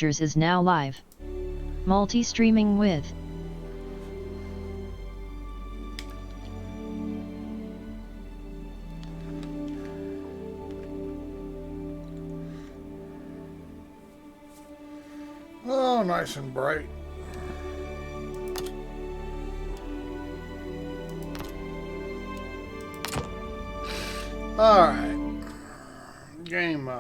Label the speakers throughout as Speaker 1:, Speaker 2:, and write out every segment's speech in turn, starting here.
Speaker 1: is now live. Multi-streaming with
Speaker 2: Oh, nice and bright. Alright. Game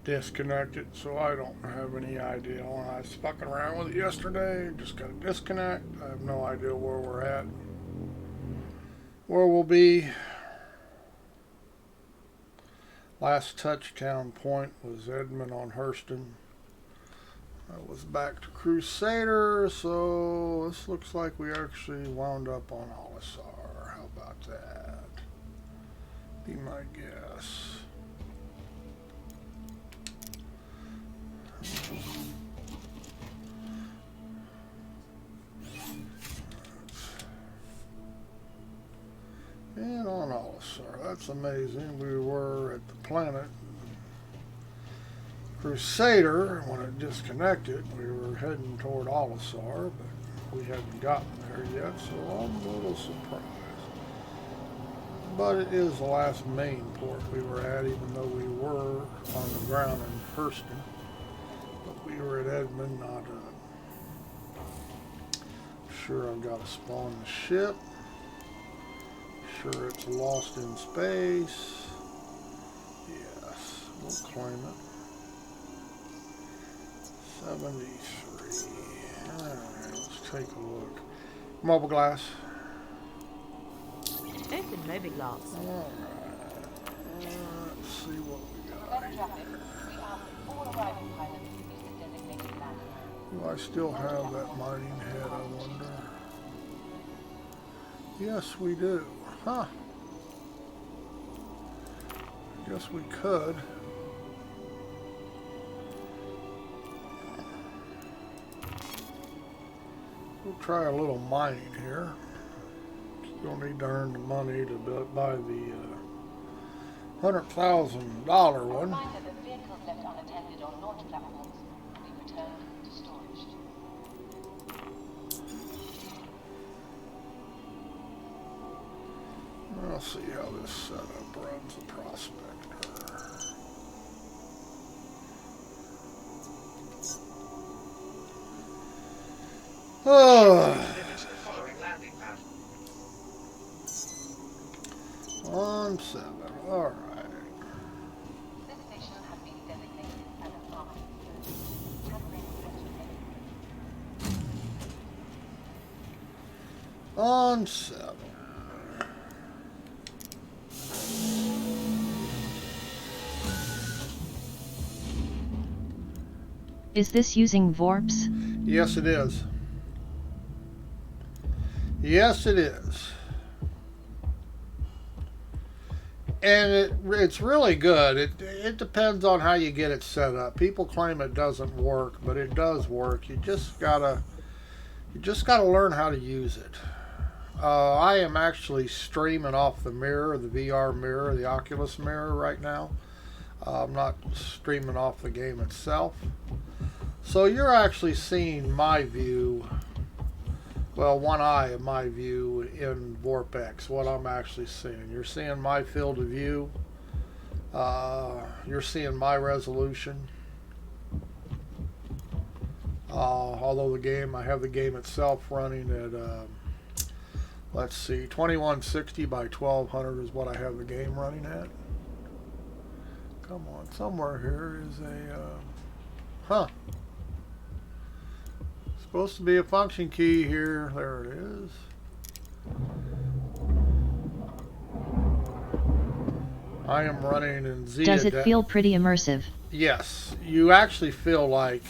Speaker 2: disconnected, so I don't have any idea. When I was fucking around with it yesterday, just got to disconnect. I have no idea where we're at. Where we'll be. Last touchdown point was Edmund on Hurston. I was back to Crusader, so this looks like we actually wound up on Olisar. How about that? Be my guess. And on Olisar. That's amazing. We were at the planet Crusader when it disconnected. We were heading toward Olisar, but we hadn't gotten there yet, so I'm a little surprised. But it is the last main port we were at, even though we were on the ground in Hurston. But we were at Edmund, not sure I've got to spawn the ship. Sure it's lost in space. Yes, we'll claim it. 73. Alright, let's take a look. Mobile glass.
Speaker 3: Open mobile glass.
Speaker 2: Alright. Let's see what we got here. Do I still have that mining head, I wonder? Yes, we do. Huh. Guess we could. We'll try a little mining here. Still need to earn the money to buy the $100,000 one. I'll see how this setup runs the Prospector. On 7. All right. This station has been designated as an army. On 7.
Speaker 1: Is this using Vorps?
Speaker 2: Yes, it is. Yes, it is. And it's really good. It depends on how you get it set up. People claim it doesn't work, but it does work. You just gotta learn how to use it. I am actually streaming off the mirror, the VR mirror, the Oculus mirror right now. I'm not streaming off the game itself. So you're actually seeing my view, well, one eye of my view in VorpX, what I'm actually seeing. You're seeing my field of view. You're seeing my resolution. Although I have the game itself running at, let's see, 2160 by 1200 is what I have the game running at. Come on, somewhere here is a, supposed to be a function key here. There it is. I am running in Zeta.
Speaker 1: Does it feel pretty immersive?
Speaker 2: Yes, you actually feel like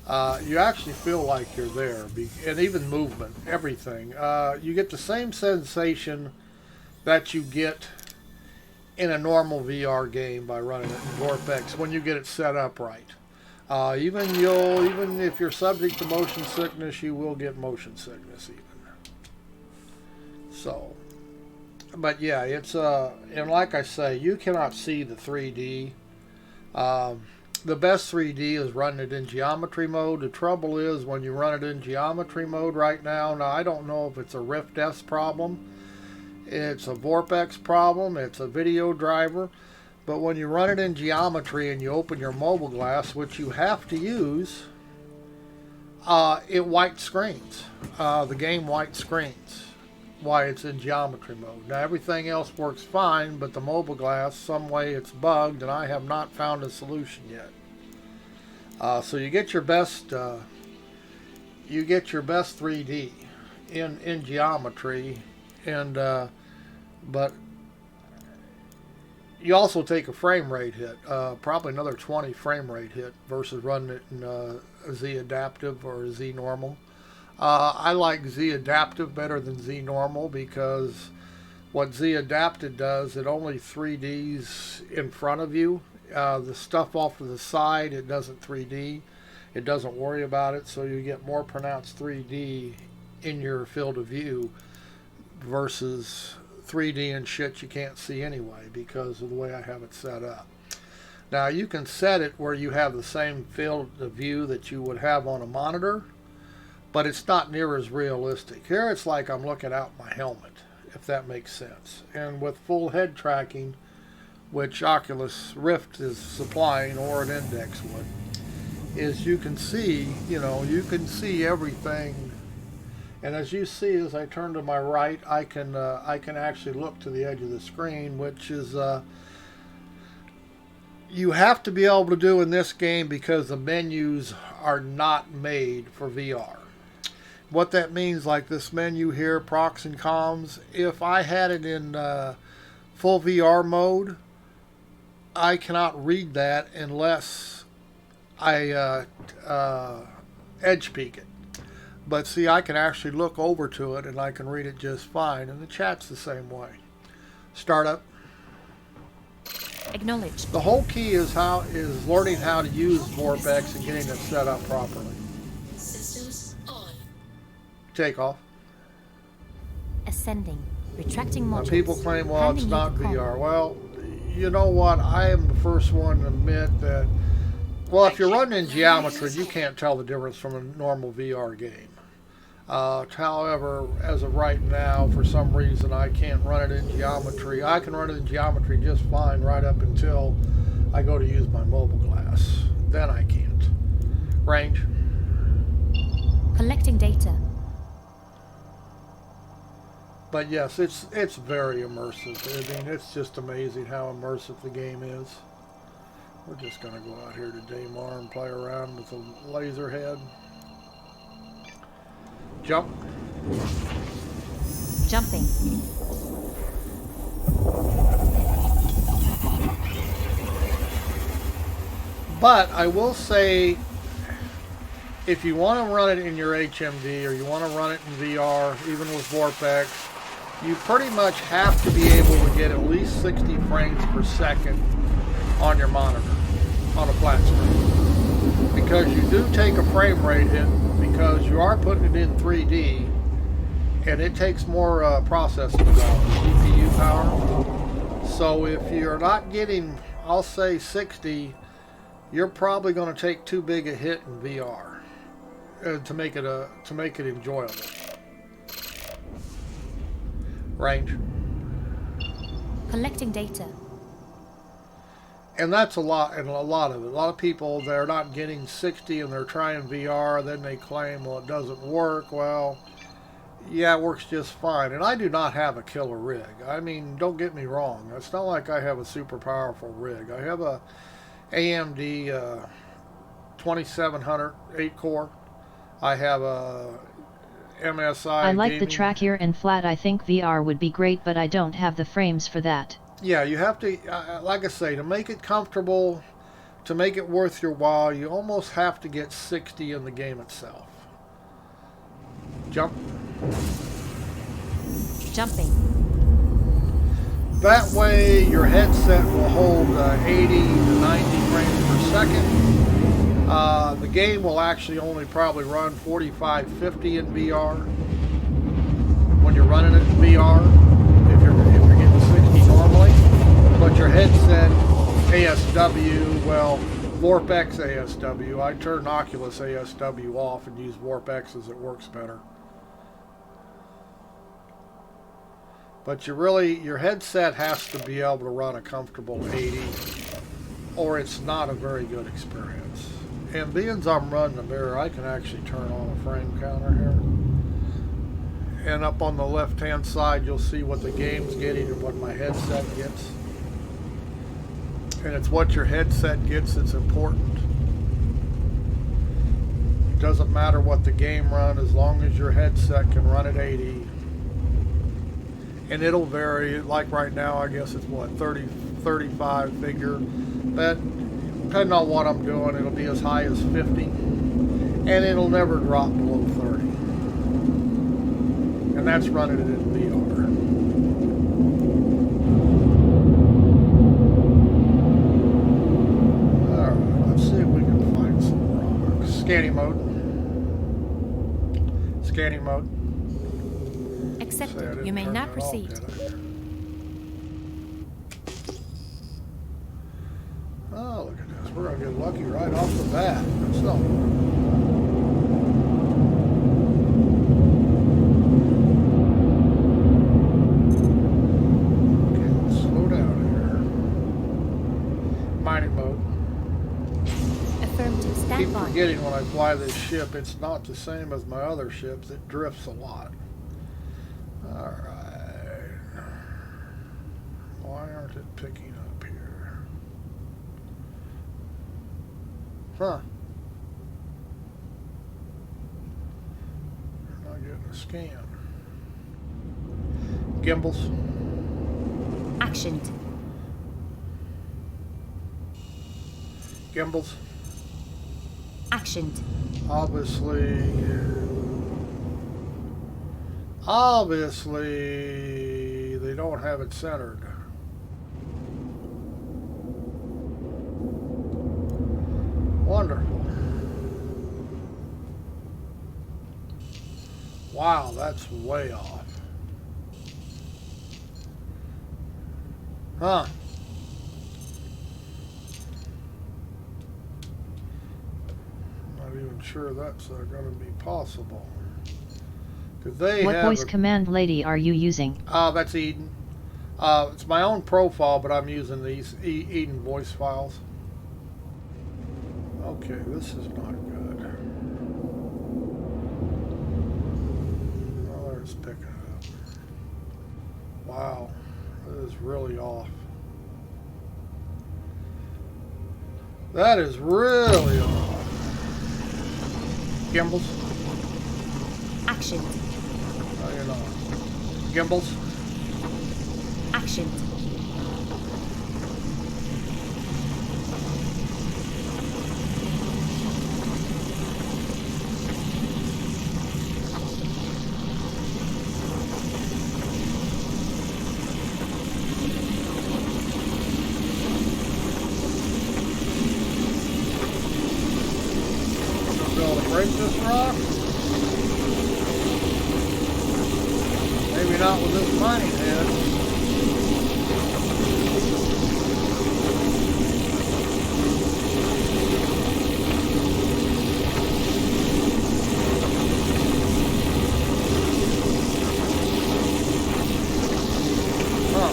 Speaker 2: you're there, and even movement, everything. You get the same sensation that you get in a normal VR game by running it in VorpX when you get it set up right. Even if you're subject to motion sickness, you will get motion sickness even. So, but yeah, it's and like I say, you cannot see the 3D. the best 3D is running it in geometry mode. The trouble is when you run it in geometry mode right now, I don't know if it's a Rift S problem, it's a Vorpex problem, it's a video driver, but when you run it in geometry and you open your mobile glass, which you have to use, it white screens. The game white screens while it's in geometry mode. Now everything else works fine, but the mobile glass, some way it's bugged, and I have not found a solution yet. So you get your best 3D in geometry, and but you also take a frame rate hit, probably another 20 frame rate hit versus running it in a Z adaptive or a Z normal. I like Z adaptive better than Z normal because what Z adaptive does, it only 3Ds in front of you. The stuff off to the side, it doesn't 3D. It doesn't worry about it, so you get more pronounced 3D in your field of view versus 3D and shit you can't see anyway because of the way I have it set up. Now you can set it where you have the same field of view that you would have on a monitor, but it's not near as realistic. Here it's like I'm looking out my helmet, if that makes sense. And with full head tracking, which Oculus Rift is supplying, or an Index would, is you can see, you can see everything. And as you see, as I turn to my right, I can actually look to the edge of the screen, which is you have to be able to do in this game because the menus are not made for VR. What that means, like this menu here, procs and comms, if I had it in full VR mode, I cannot read that unless I edge peek it. But see, I can actually look over to it and I can read it just fine. And the chat's the same way. Startup.
Speaker 3: Acknowledged.
Speaker 2: The whole key is learning how to use Vorpex and getting it set up properly. Takeoff.
Speaker 3: Ascending. Retracting modules.
Speaker 2: People claim, well, it's
Speaker 3: Handing
Speaker 2: not
Speaker 3: you the
Speaker 2: VR.
Speaker 3: com.
Speaker 2: Well, you know what? I am the first one to admit that, well, if you're running in geometry, you can't tell the difference from a normal VR game. However, as of right now, for some reason, I can't run it in geometry. I can run it in geometry just fine right up until I go to use my mobile glass. Then I can't. Range.
Speaker 3: Collecting data.
Speaker 2: But yes, it's very immersive. I mean, it's just amazing how immersive the game is. We're just going to go out here to Daymar and play around with a laser head. Jump.
Speaker 3: Jumping.
Speaker 2: But I will say, if you want to run it in your HMD or you want to run it in VR, even with Vorpex, you pretty much have to be able to get at least 60 frames per second on your monitor, on a flat screen. Because you do take a frame rate hit because you are putting it in 3D and it takes more processing power, CPU power. So if you're not getting, I'll say 60, you're probably going to take too big a hit in VR to make it enjoyable. Range.
Speaker 3: Collecting data.
Speaker 2: And that's a lot, and a lot of it. A lot of people, they're not getting 60 and they're trying VR, then they claim, well, it doesn't work. Well, yeah, it works just fine. And I do not have a killer rig. I mean, don't get me wrong. It's not like I have a super powerful rig. I have a AMD 2700 8-core. I have a MSI.
Speaker 1: I like
Speaker 2: gaming.
Speaker 1: the track here and flat. I think VR would be great, but I don't have the frames for that.
Speaker 2: Yeah, you have to, like I say, to make it comfortable, to make it worth your while, you almost have to get 60 in the game itself. Jump.
Speaker 3: Jumping.
Speaker 2: That way your headset will hold 80 to 90 frames per second. The game will actually only probably run 45, 50 in VR when you're running it in VR, if you're getting 60 normally. But your headset, ASW, well, VorpX ASW. I turned Oculus ASW off and use VorpX as it works better. But your headset has to be able to run a comfortable 80, or it's not a very good experience. And being I'm running a mirror, I can actually turn on a frame counter here. And up on the left-hand side, you'll see what the game's getting and what my headset gets. And it's what your headset gets that's important. It doesn't matter what the game runs, as long as your headset can run at 80. And it'll vary, like right now, I guess it's what, 30, 35 figure. But depending on what I'm doing, it'll be as high as 50. And it'll never drop below 30. And that's running it in VR. Alright, let's see if we can find some rocks. Scanning mode. Scanning mode.
Speaker 3: Accepted. You may now proceed.
Speaker 2: Oh, look at this. We're going to get lucky right off the bat. So, okay, let's slow down here. Mining mode.
Speaker 3: Affirmative. Stand
Speaker 2: Keep
Speaker 3: by.
Speaker 2: forgetting when I fly this ship, it's not the same as my other ships. It drifts a lot. Alright. Why aren't it picking up here? Huh. We're not getting a scan. Gimbals.
Speaker 3: Actioned.
Speaker 2: Gimbals.
Speaker 3: Actioned.
Speaker 2: Obviously, they don't have it centered. Wonderful. Wow, that's way off. Huh. Not even sure that's going to be possible.
Speaker 1: What voice command lady are you using?
Speaker 2: That's Eden. It's my own profile, but I'm using these Eden voice files. Okay, this is not good. Oh, there's picking it up. Wow, that is really off. That is really off. Gimbals.
Speaker 3: Action.
Speaker 2: Oh, you know. Gimbals.
Speaker 3: Action.
Speaker 2: Be able to break this rock? Maybe not with this mining head. Huh.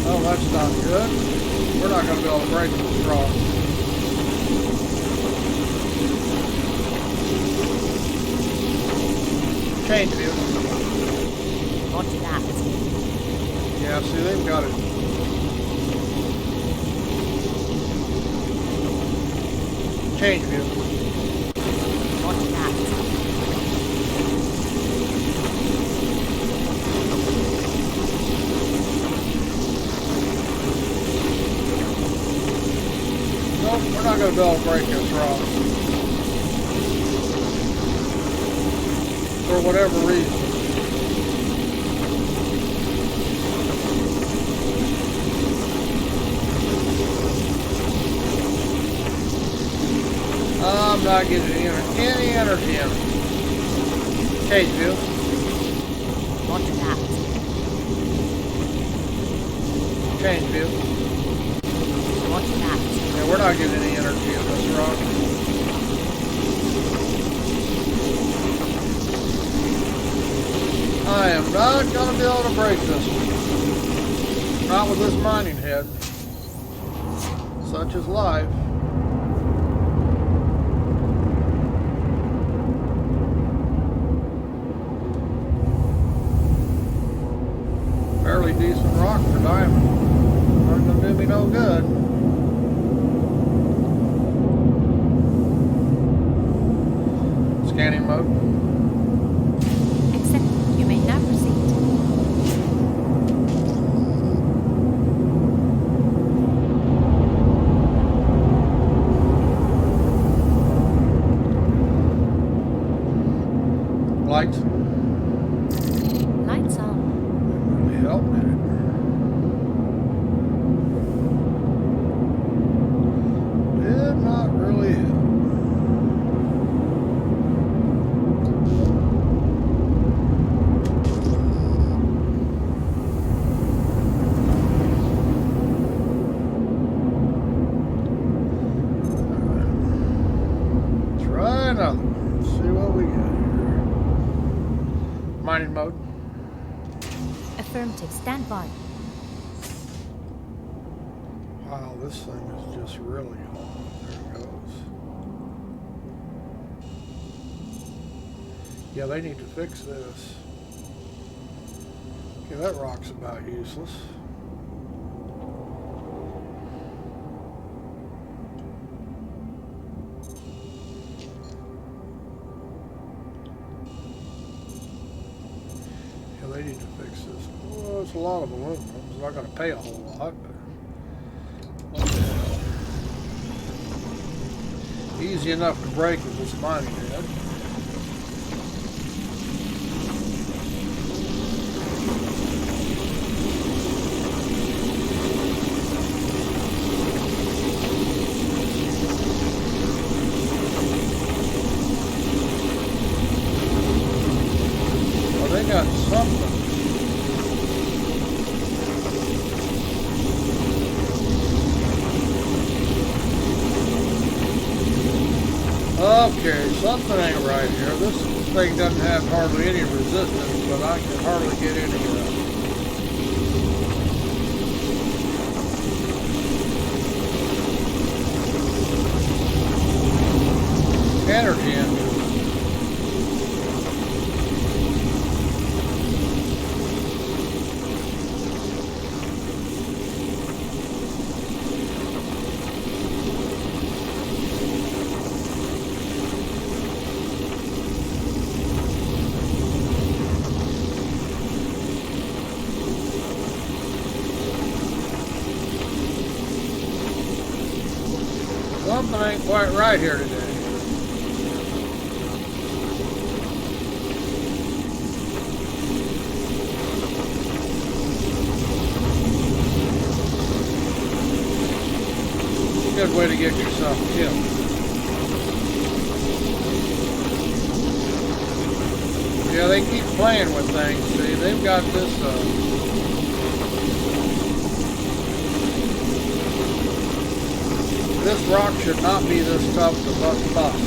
Speaker 2: Oh, that's not good. We're not going to be able to break this rock. Change view.
Speaker 3: Roger that.
Speaker 2: Yeah, see, they've got it. Change view.
Speaker 3: Roger that.
Speaker 2: Nope, we're not going to be able to break this rock. For whatever reason. I'm not getting any energy in it. Change view.
Speaker 3: Roger Roger that.
Speaker 2: Change view.
Speaker 3: Roger that.
Speaker 2: Yeah, we're not getting any energy in this rock. I am not going to be able to break this one. Not with this mining head. Such is life. Fairly decent rock for diamond. Not going to do me no good. Scanning mode.
Speaker 3: Accepted. You may now proceed.
Speaker 2: Lights.
Speaker 3: Lights on.
Speaker 2: Really help, did it? Did not really help. Try another one. Let's see what we got here. Mining mode.
Speaker 3: Affirmative. Stand by.
Speaker 2: Wow, this thing is just really hot. There it goes. Yeah, they need to fix this. Okay, that rock's about useless. Yeah, they need to fix this. Well, it's a lot of aluminum. It's not going to pay a whole lot, but what the hell. Easy enough to break with this mining head. Well, they got something. Okay, something ain't right here. This thing doesn't have hardly any resistance, but I can hardly get any energy into it. Something ain't quite right here today. Good way to get yourself killed. Yeah, they keep playing with things. See, they've got this. This rock should not be this tough to bust.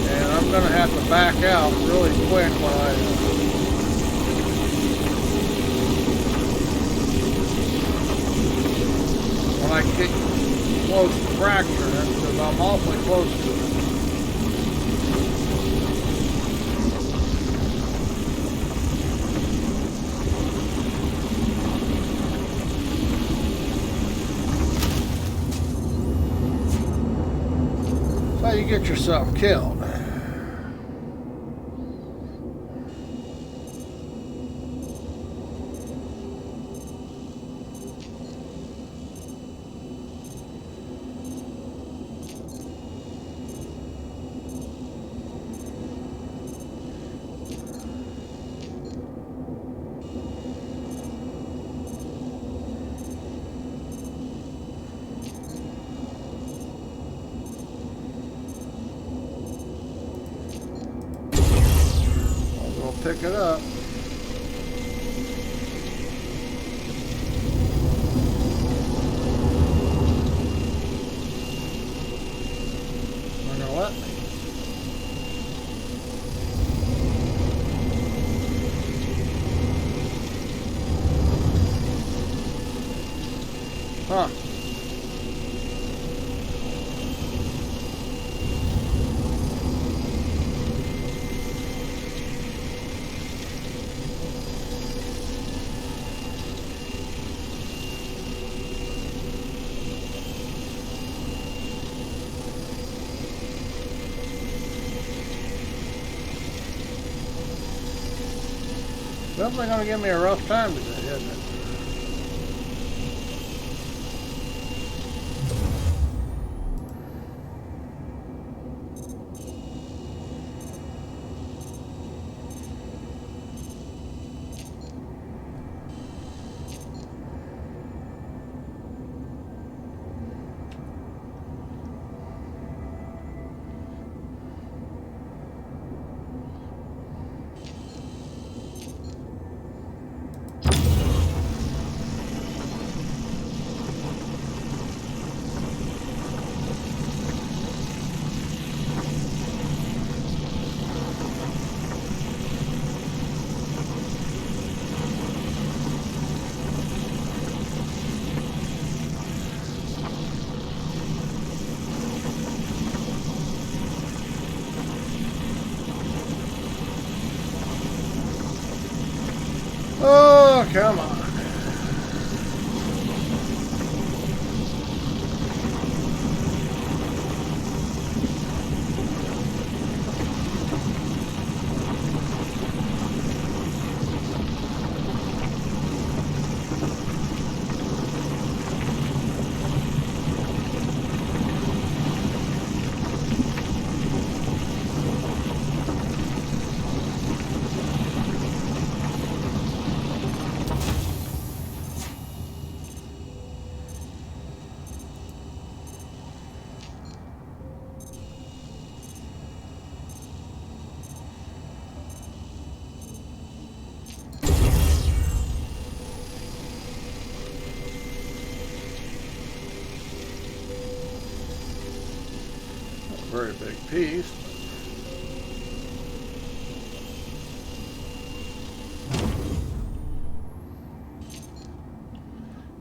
Speaker 2: And I'm going to have to back out really quick when I get close to fracturing it, because I'm awfully close to it. So you get yourself killed. pick it up. They're gonna let me. Huh. Definitely gonna give me a rough time today, isn't it? Oh, come on. Very big piece.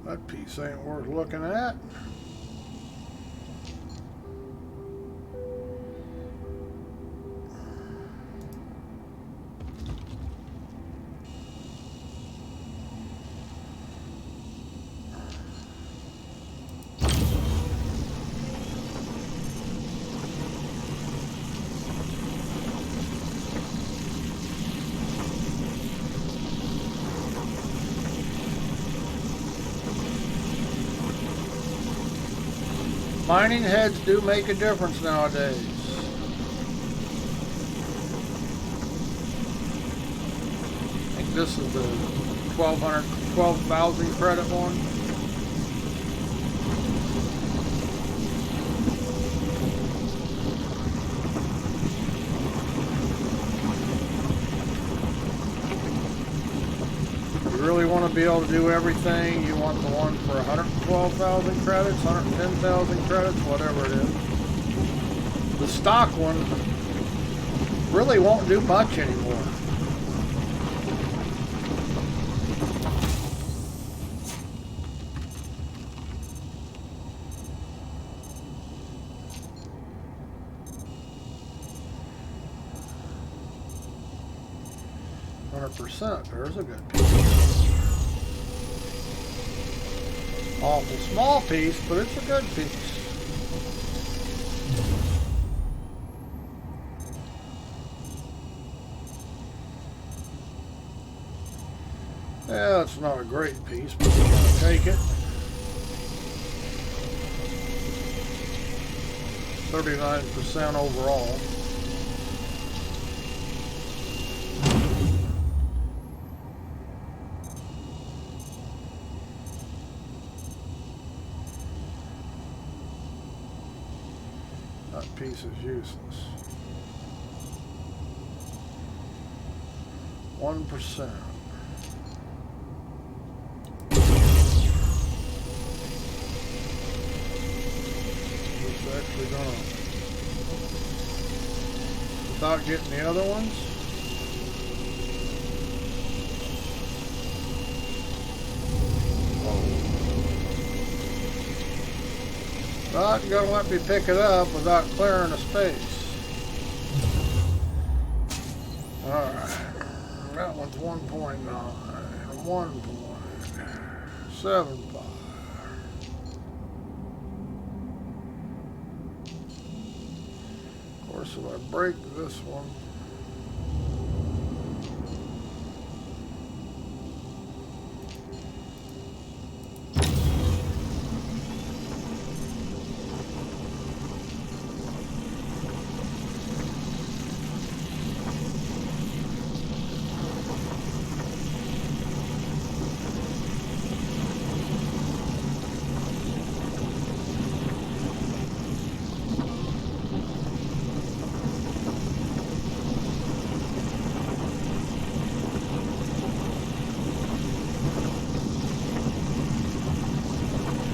Speaker 2: That piece ain't worth looking at. Mining heads do make a difference nowadays. I think this is the 12,000 credit one. If you really want to be able to do everything, you want the one for 112,000 credits, 110,000 credits, whatever it is. The stock one really won't do much anymore. There's a good piece. Awful small piece, but it's a good piece. Yeah, it's not a great piece, but we're going to take it. 39% overall. That piece is useless. 1%. It's actually gonna, without getting the other ones. Not gonna let me pick it up without clearing a space. Alright. That one's 1.9. 1.75. Of course, if I break this one,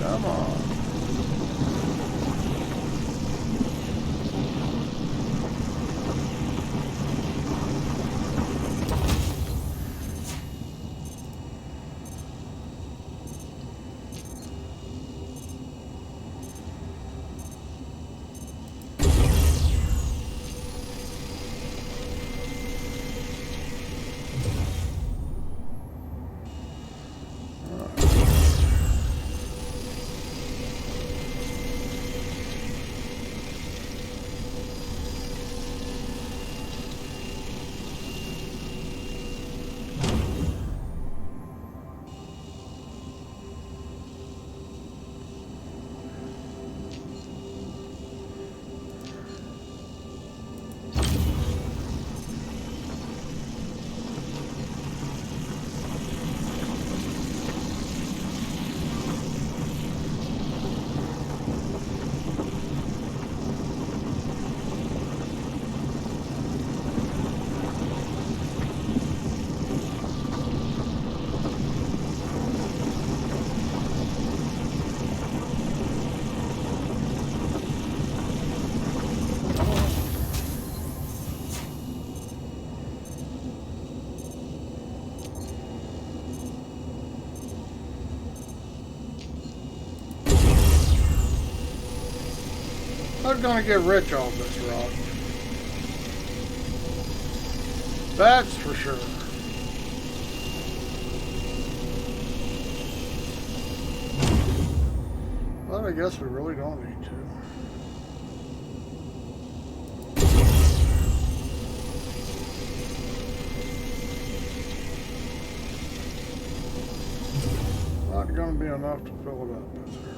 Speaker 2: come on. I'm gonna get rich off this rock. That's for sure. Well, I guess we really don't need to. Not gonna be enough to fill it up, is there?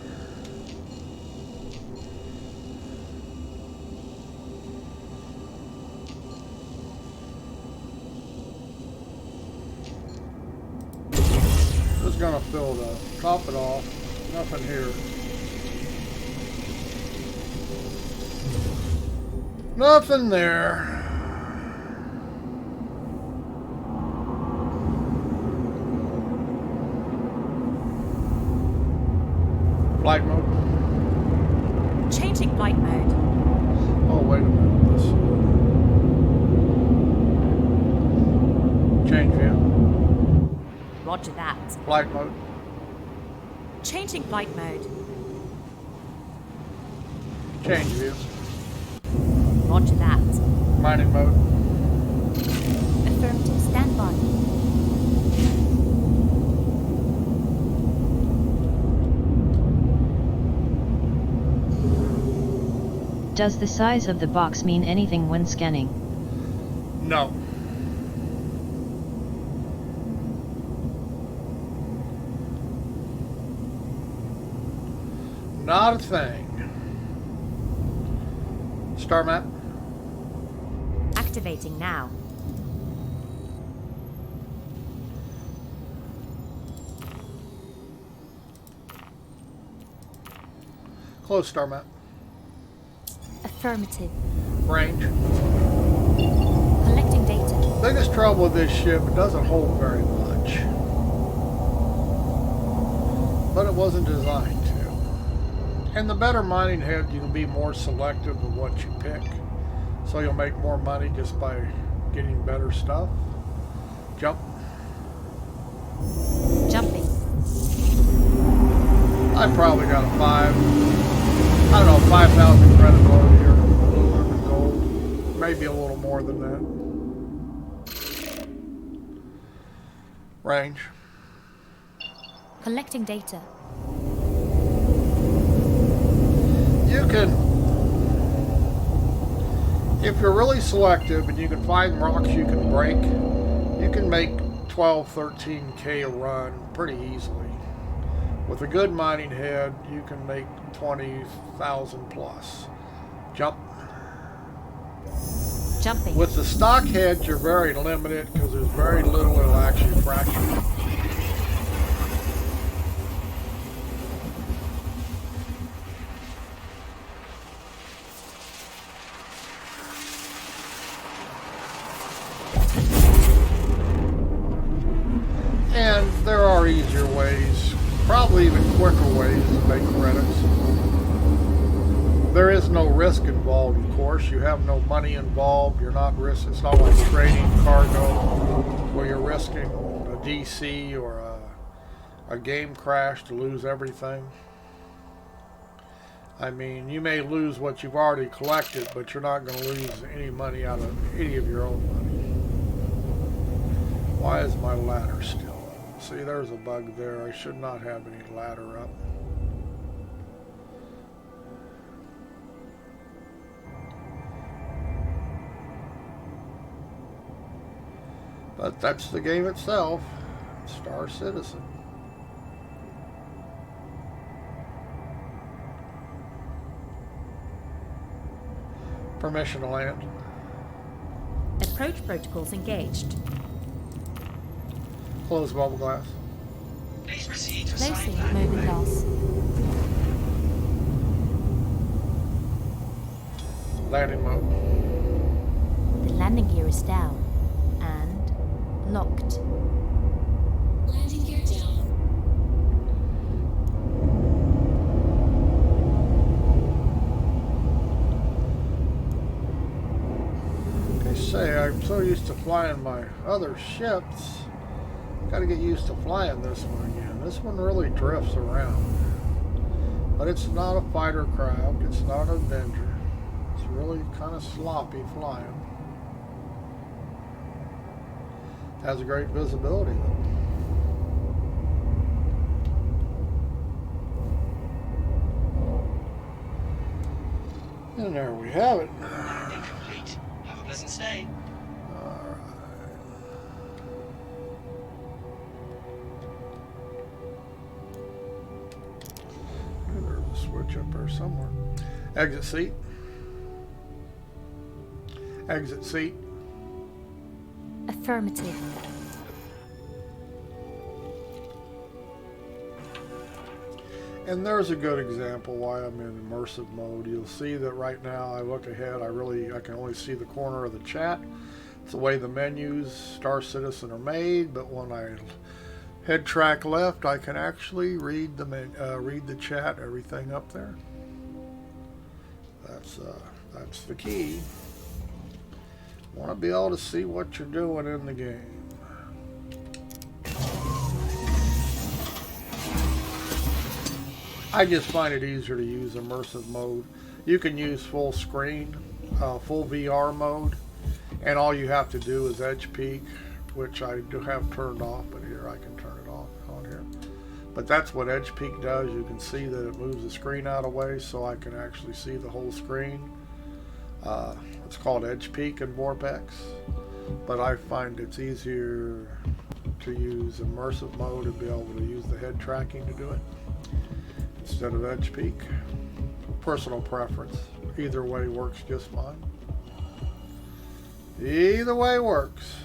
Speaker 2: Just gonna fill it up. Top it off. Nothing here. Nothing there. Flight mode.
Speaker 3: Changing flight mode.
Speaker 2: Oh, wait a minute. Let's see. Change view.
Speaker 3: Roger that.
Speaker 2: Flight mode.
Speaker 3: Changing flight mode.
Speaker 2: Change view.
Speaker 3: Roger that.
Speaker 2: Mining mode.
Speaker 3: Affirmative. Stand by.
Speaker 1: Does the size of the box mean anything when scanning?
Speaker 2: No. Not a thing. Star map.
Speaker 3: Activating now.
Speaker 2: Close star map.
Speaker 3: Affirmative.
Speaker 2: Range.
Speaker 3: Collecting data.
Speaker 2: Biggest trouble with this ship, it doesn't hold very much. But it wasn't designed to. And the better mining head, you can be more selective of what you pick. So you'll make more money just by getting better stuff. Jump.
Speaker 3: Jumping.
Speaker 2: I probably got a 5,000 credit load here. Aluminum and gold. Maybe a little more than that. Range.
Speaker 3: Collecting data.
Speaker 2: You can, if you're really selective and you can find rocks you can break, you can make 12, 13K a run pretty easily. With a good mining head, you can make 20,000 plus. Jump.
Speaker 3: Jumping.
Speaker 2: With the stock heads, you're very limited because there's very little that'll actually fracture. And there are easier ways, probably even quicker ways to make credits. There is no risk involved, of course. You have no money involved. You're not risk. It's not like trading cargo where you're risking a DC or a game crash to lose everything. I mean, you may lose what you've already collected, but you're not going to lose any money out of any of your own money. Why is my ladder still up? See, there's a bug there. I should not have any ladder up. But that's the game itself. Star Citizen. Permission to land.
Speaker 3: Approach protocols engaged.
Speaker 2: Close bubble glass.
Speaker 4: Please proceed to
Speaker 3: Closing
Speaker 4: side.
Speaker 3: moving glass.
Speaker 2: Landing mode.
Speaker 3: The landing gear is down and locked.
Speaker 4: Landing gear down.
Speaker 2: They say I'm so used to flying my other ships. Got to get used to flying this one again. This one really drifts around. But it's not a fighter craft. It's not an Avenger. It's really kind of sloppy flying. Has a great visibility though. And there we have it.
Speaker 4: Landing complete. Have a pleasant stay.
Speaker 2: Alright. There's a switch up there somewhere. Exit seat. Exit seat.
Speaker 3: Affirmative.
Speaker 2: And there's a good example why I'm in immersive mode. You'll see that right now I look ahead, I can only see the corner of the chat. It's the way the menus Star Citizen are made, but when I head track left, I can actually read the chat, everything up there. That's the key. Want to be able to see what you're doing in the game. I just find it easier to use immersive mode. You can use full screen, full VR mode, and all you have to do is edge peek, which I do have turned off, but here I can turn it off on here. But that's what edge peek does. You can see that it moves the screen out of the way so I can actually see the whole screen. It's called edge peek in Vorpex, but I find it's easier to use immersive mode and be able to use the head tracking to do it instead of edge peek. Personal preference. Either way works just fine. Either way works.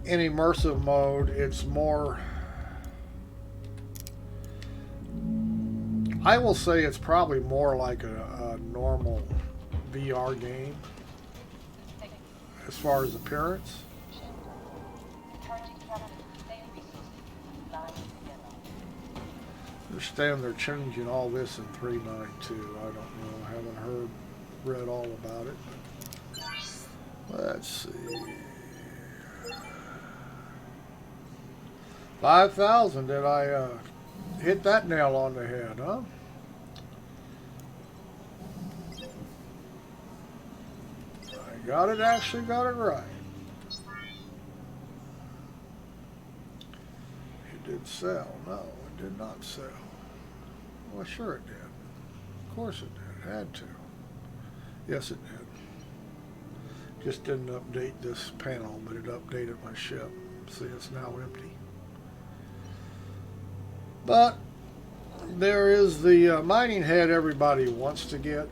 Speaker 2: In immersive mode, it's more, I will say it's probably more like a normal VR game as far as appearance. I understand they're changing all this in 3.9.2. I don't know. I haven't read all about it. Let's see. 5,000. Did I hit that nail on the head, huh? I got it, actually got it right. It did sell. No, it did not sell. Well, sure it did. Of course it did. It had to. Yes, it did. Just didn't update this panel, but it updated my ship. See, it's now empty. But there is the mining head everybody wants to get.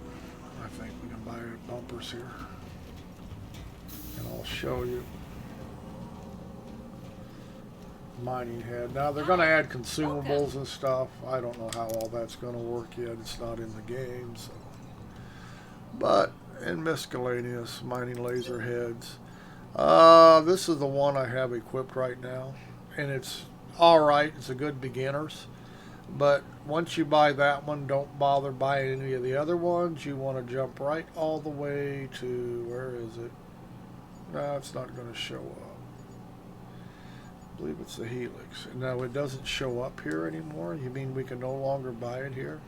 Speaker 2: I think we can buy bumpers here. And I'll show you. Mining head. Now they're going to add consumables and stuff. I don't know how all that's going to work yet. It's not in the game. So. But in miscellaneous mining laser heads. This is the one I have equipped right now. And it's alright. It's a good beginner's. But once you buy that one, don't bother buying any of the other ones. You want to jump right all the way to, where is it? No, it's not going to show up. I believe it's the Helix. No, it doesn't show up here anymore. You mean we can no longer buy it here?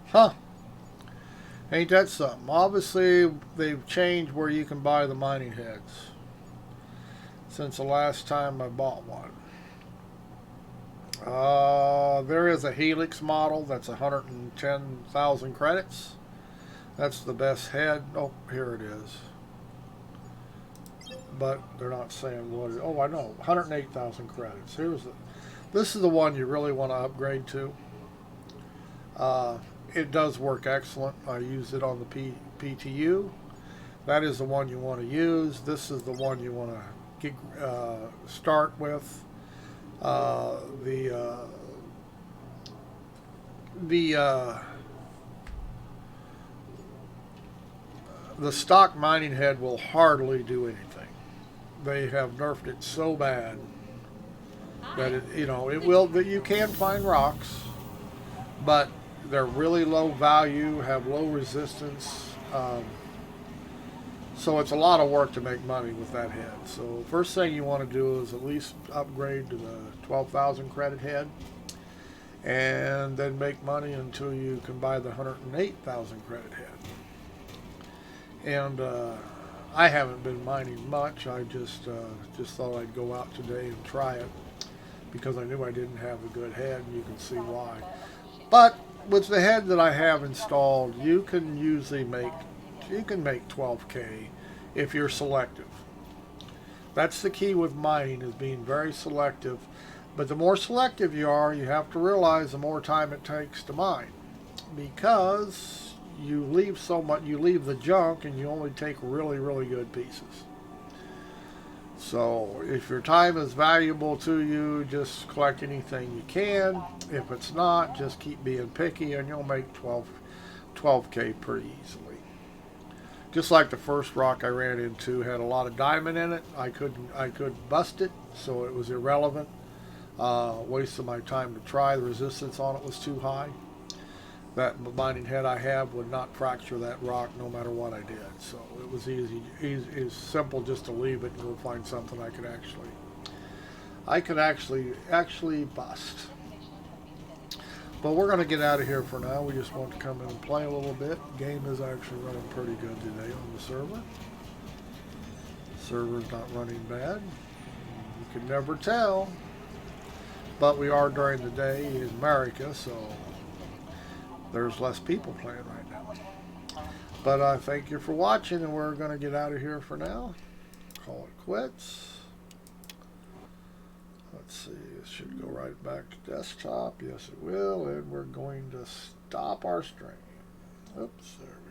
Speaker 2: Huh. Ain't that something? Obviously, they've changed where you can buy the mining heads since the last time I bought one. There is a Helix model that's 110,000 credits. That's the best head. Oh, here it is. But they're not saying what it is. Oh, I know. 108,000 credits. This is the one you really want to upgrade to. It does work excellent. I use it on the PTU. That is the one you want to use. This is the one you want to start with. The stock mining head will hardly do anything. They have nerfed it so bad that it will. That you can find rocks, but they're really low value, have low resistance. So it's a lot of work to make money with that head. So first thing you want to do is at least upgrade to the 12,000 credit head, and then make money until you can buy the 108,000 credit head. And I haven't been mining much. I just thought I'd go out today and try it because I knew I didn't have a good head, and you can see why. But with the head that I have installed, you can usually make 12K if you're selective. That's the key with mining, is being very selective. But the more selective you are, you have to realize the more time it takes to mine, because you leave so much. You leave the junk, and you only take really, really good pieces. So if your time is valuable to you, just collect anything you can. If it's not, just keep being picky, and you'll make 12K pretty easily. Just like the first rock I ran into had a lot of diamond in it. I could bust it, so it was irrelevant. Waste of my time to try. The resistance on it was too high. That mining head I have would not fracture that rock no matter what I did. So it was easy. It's simple just to leave it and go find something I could actually bust. But we're going to get out of here for now. We just want to come in and play a little bit. Game is actually running pretty good today on the server. Server's not running bad. You can never tell. But we are during the day in America, so there's less people playing right now. But I thank you for watching, and we're going to get out of here for now. Call it quits. Let's see, it should go right back to desktop. Yes, it will. And we're going to stop our stream. Oops, there we go.